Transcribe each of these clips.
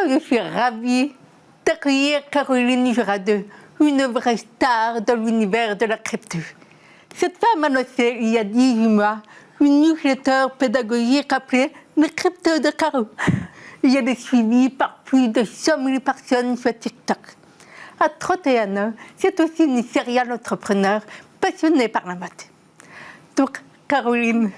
je suis ravie d'accueillir Caroline Jurado, une vraie star dans l'univers de la crypto. Cette femme a lancé il y a 18 mois une newsletter pédagogique appelée Les cryptos de Caro. Elle est suivie par plus de 100 000 personnes sur TikTok. À 31 ans, c'est aussi une serial entrepreneur passionnée par la mode. Donc, Caroline,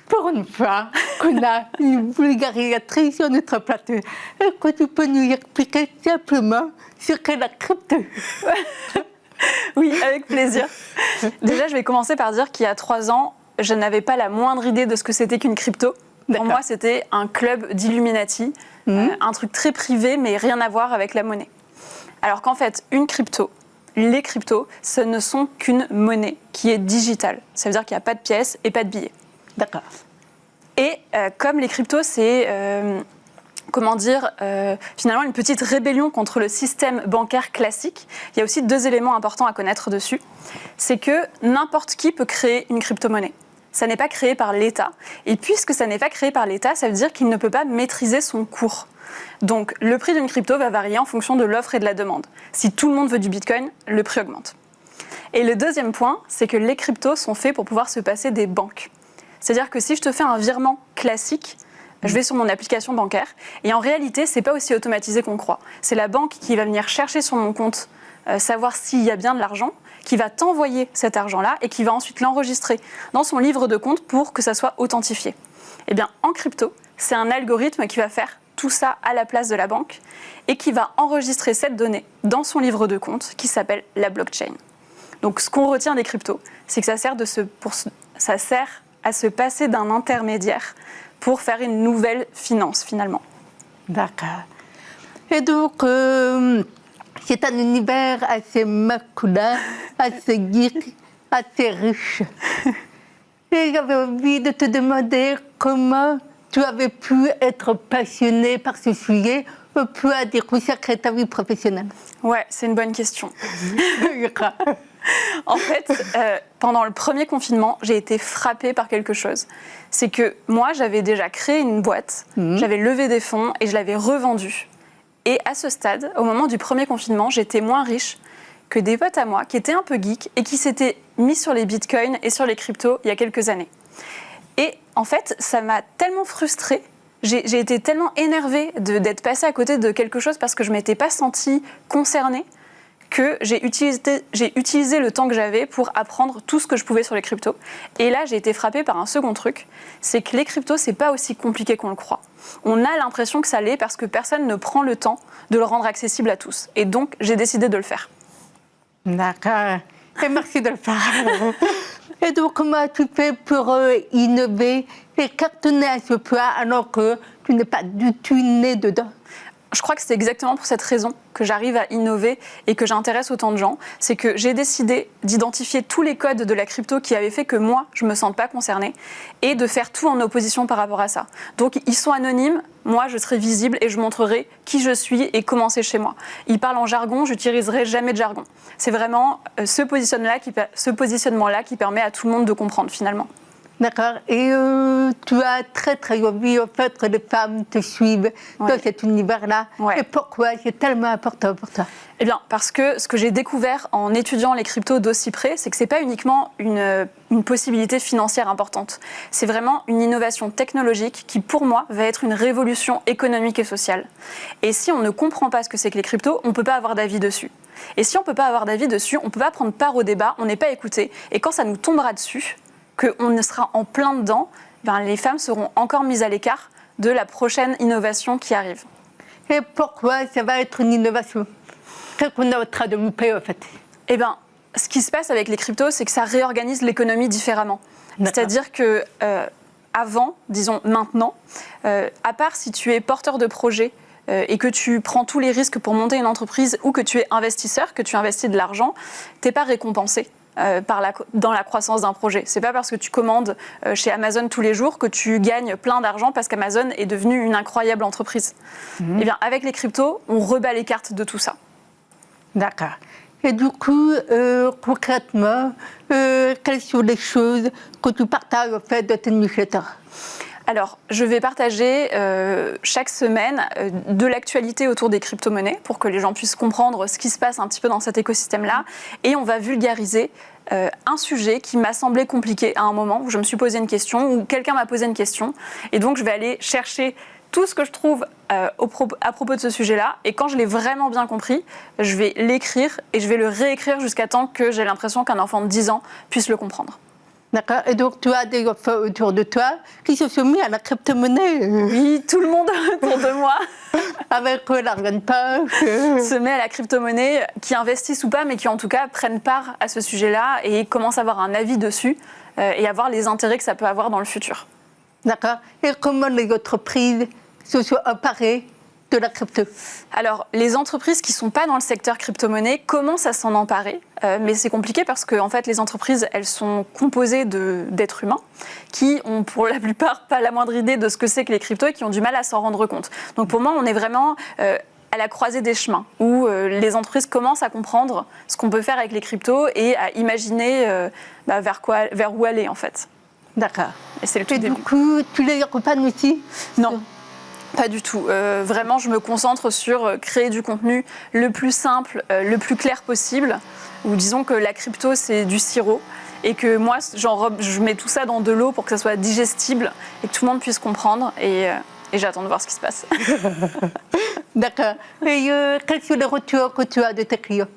pour une fois qu'on a une vulgarisatrice sur notre plateau, est-ce que tu peux nous expliquer simplement ce qu'est la crypto? Oui, avec plaisir. Déjà, je vais commencer par dire qu'il y a 3 ans, je n'avais pas la moindre idée de ce que c'était qu'une crypto. Pour moi, c'était un club d'Illuminati, un truc très privé, mais rien à voir avec la monnaie. Alors qu'en fait, les cryptos, ce ne sont qu'une monnaie qui est digitale. Ça veut dire qu'il n'y a pas de pièces et pas de billets. D'accord. Et comme les cryptos, c'est finalement une petite rébellion contre le système bancaire classique, il y a aussi 2 éléments importants à connaître dessus. C'est que n'importe qui peut créer une crypto-monnaie. Ça n'est pas créé par l'État. Et puisque ça n'est pas créé par l'État, ça veut dire qu'il ne peut pas maîtriser son cours. Donc le prix d'une crypto va varier en fonction de l'offre et de la demande. Si tout le monde veut du Bitcoin, le prix augmente. Et le deuxième point, c'est que les cryptos sont faits pour pouvoir se passer des banques. C'est-à-dire que si je te fais un virement classique, je vais sur mon application bancaire, et en réalité, ce n'est pas aussi automatisé qu'on croit. C'est la banque qui va venir chercher sur mon compte, savoir s'il y a bien de l'argent, qui va t'envoyer cet argent-là et qui va ensuite l'enregistrer dans son livre de compte pour que ça soit authentifié. Eh bien, en crypto, c'est un algorithme qui va faire tout ça à la place de la banque et qui va enregistrer cette donnée dans son livre de compte qui s'appelle la blockchain. Donc, ce qu'on retient des cryptos, c'est que ça sert à se passer d'un intermédiaire pour faire une nouvelle finance, finalement. D'accord. Et donc, c'est un univers assez masculin, assez geek, assez riche. Et j'avais envie de te demander comment tu avais pu être passionnée par ce sujet, peu à dire consacrer ta vie professionnelle. Ouais, c'est une bonne question. En fait, pendant le premier confinement, j'ai été frappée par quelque chose. C'est que moi, j'avais déjà créé une boîte, j'avais levé des fonds et je l'avais revendue. Et à ce stade, au moment du premier confinement, j'étais moins riche que des potes à moi qui étaient un peu geeks et qui s'étaient mis sur les bitcoins et sur les cryptos il y a quelques années. Et en fait, ça m'a tellement frustrée, j'ai été tellement énervée d'être passée à côté de quelque chose parce que je ne m'étais pas sentie concernée que j'ai utilisé le temps que j'avais pour apprendre tout ce que je pouvais sur les cryptos. Et là, j'ai été frappée par un second truc, c'est que les cryptos, c'est pas aussi compliqué qu'on le croit. On a l'impression que ça l'est parce que personne ne prend le temps de le rendre accessible à tous. Et donc, j'ai décidé de le faire. D'accord. Et merci de le faire. Et donc, comment as-tu fait pour innover et cartonner à ce point alors que tu n'es pas du tout né dedans? Je crois que c'est exactement pour cette raison que j'arrive à innover et que j'intéresse autant de gens. C'est que j'ai décidé d'identifier tous les codes de la crypto qui avaient fait que moi, je ne me sente pas concernée et de faire tout en opposition par rapport à ça. Donc, ils sont anonymes. Moi, je serai visible et je montrerai qui je suis et comment c'est chez moi. Ils parlent en jargon, je n'utiliserai jamais de jargon. C'est vraiment ce positionnement-là qui permet à tout le monde de comprendre finalement. D'accord. Et tu as très envie, en fait, que les femmes te suivent dans cet univers-là. Ouais. Et pourquoi c'est tellement important pour toi? Eh bien, parce que ce que j'ai découvert en étudiant les cryptos d'aussi près, c'est que ce n'est pas uniquement une possibilité financière importante. C'est vraiment une innovation technologique qui, pour moi, va être une révolution économique et sociale. Et si on ne comprend pas ce que c'est que les cryptos, on ne peut pas avoir d'avis dessus. Et si on ne peut pas avoir d'avis dessus, on ne peut pas prendre part au débat, on n'est pas écouté. Et quand ça nous tombera dessus, qu'on sera en plein dedans, les femmes seront encore mises à l'écart de la prochaine innovation qui arrive. Et pourquoi ça va être une innovation? Qu'est-ce qu'on est en train de louper, en fait? Eh bien, ce qui se passe avec les cryptos, c'est que ça réorganise l'économie différemment. C'est-à-dire que avant, disons maintenant, à part si tu es porteur de projet et que tu prends tous les risques pour monter une entreprise ou que tu es investisseur, que tu investis de l'argent, tu n'es pas récompensé dans la croissance d'un projet. C'est pas parce que tu commandes chez Amazon tous les jours que tu gagnes plein d'argent parce qu'Amazon est devenue une incroyable entreprise. Eh bien, avec les cryptos, on rebat les cartes de tout ça. D'accord. Et du coup, concrètement, quelles sont les choses que tu partages en fait de tes newsletters? Alors, je vais partager chaque semaine de l'actualité autour des crypto-monnaies pour que les gens puissent comprendre ce qui se passe un petit peu dans cet écosystème-là. Et on va vulgariser un sujet qui m'a semblé compliqué à un moment où je me suis posé une question, où quelqu'un m'a posé une question. Et donc, je vais aller chercher tout ce que je trouve à propos de ce sujet-là. Et quand je l'ai vraiment bien compris, je vais l'écrire et je vais le réécrire jusqu'à temps que j'ai l'impression qu'un enfant de 10 ans puisse le comprendre. D'accord. Et donc, tu as des enfants autour de toi qui se sont mis à la crypto-monnaie. Oui, tout le monde autour de moi Avec l'argent de poche. se met à la crypto-monnaie, qui investissent ou pas, mais qui en tout cas prennent part à ce sujet-là et commencent à avoir un avis dessus et à voir les intérêts que ça peut avoir dans le futur. D'accord. Et comment les entreprises se sont emparées de la crypto? Alors, les entreprises qui ne sont pas dans le secteur crypto-monnaie commencent à s'en emparer, mais c'est compliqué parce que en fait, les entreprises, elles sont composées d'êtres humains qui ont pour la plupart pas la moindre idée de ce que c'est que les cryptos et qui ont du mal à s'en rendre compte. Donc pour moi, on est vraiment à la croisée des chemins, où les entreprises commencent à comprendre ce qu'on peut faire avec les cryptos et à imaginer vers où aller en fait. D'accord. Et c'est le tout Et début. du coup, tu les accompagnes aussi? Non. Pas du tout. Vraiment, je me concentre sur créer du contenu le plus simple, le plus clair possible. Ou disons que la crypto, c'est du sirop. Et que moi, je mets tout ça dans de l'eau pour que ça soit digestible et que tout le monde puisse comprendre. Et j'attends de voir ce qui se passe. D'accord. Et quels sont les retours que tu as de tes clients?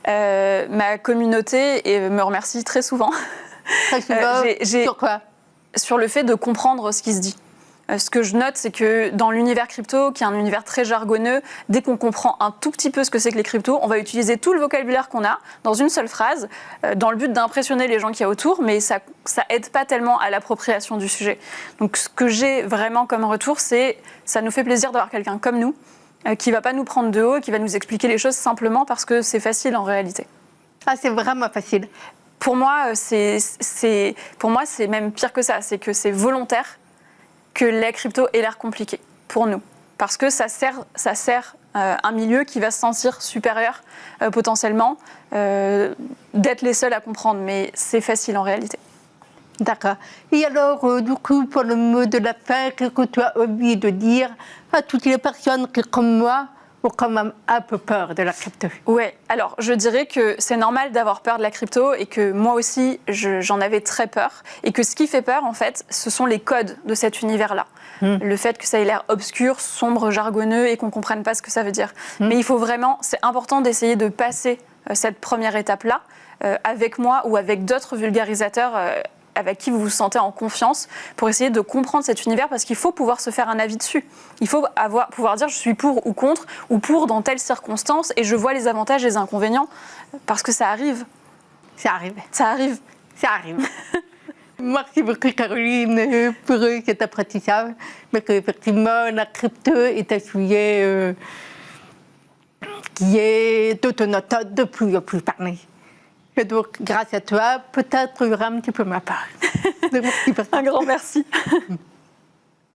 Ma communauté me remercie très souvent. Très souvent, sur quoi? Sur le fait de comprendre ce qui se dit. Ce que je note, c'est que dans l'univers crypto, qui est un univers très jargonneux, dès qu'on comprend un tout petit peu ce que c'est que les cryptos, on va utiliser tout le vocabulaire qu'on a dans une seule phrase, dans le but d'impressionner les gens qui y a autour, mais ça aide pas tellement à l'appropriation du sujet. Donc ce que j'ai vraiment comme retour, c'est ça nous fait plaisir d'avoir quelqu'un comme nous, qui va pas nous prendre de haut, qui va nous expliquer les choses simplement parce que c'est facile en réalité. Ah, c'est vraiment facile. Pour moi, c'est même pire que ça, c'est que c'est volontaire que la crypto ait l'air compliquée pour nous. Parce que ça sert un milieu qui va se sentir supérieur potentiellement, d'être les seuls à comprendre. Mais c'est facile en réalité. D'accord. Et alors, du coup, pour le mot de la fin, qu'est-ce que tu as envie de dire à toutes les personnes qui, comme moi, ont quand même un peu peur de la crypto? Ouais, alors je dirais que c'est normal d'avoir peur de la crypto et que moi aussi j'en avais très peur et que ce qui fait peur en fait ce sont les codes de cet univers-là. Le fait que ça ait l'air obscur, sombre, jargonneux et qu'on ne comprenne pas ce que ça veut dire. Mais il faut vraiment, c'est important d'essayer de passer cette première étape-là avec moi ou avec d'autres vulgarisateurs avec qui vous vous sentez en confiance pour essayer de comprendre cet univers parce qu'il faut pouvoir se faire un avis dessus. Il faut pouvoir dire je suis pour ou contre ou pour dans telle circonstance et je vois les avantages et les inconvénients parce que ça arrive. Ça arrive. Ça arrive. Ça arrive. Merci beaucoup Caroline pour cet apprentissage. Mais qu'effectivement la crypto est un sujet dont on entend de plus en plus parler. Et donc, grâce à toi, peut-être il y aura un petit peu ma part. Un grand merci.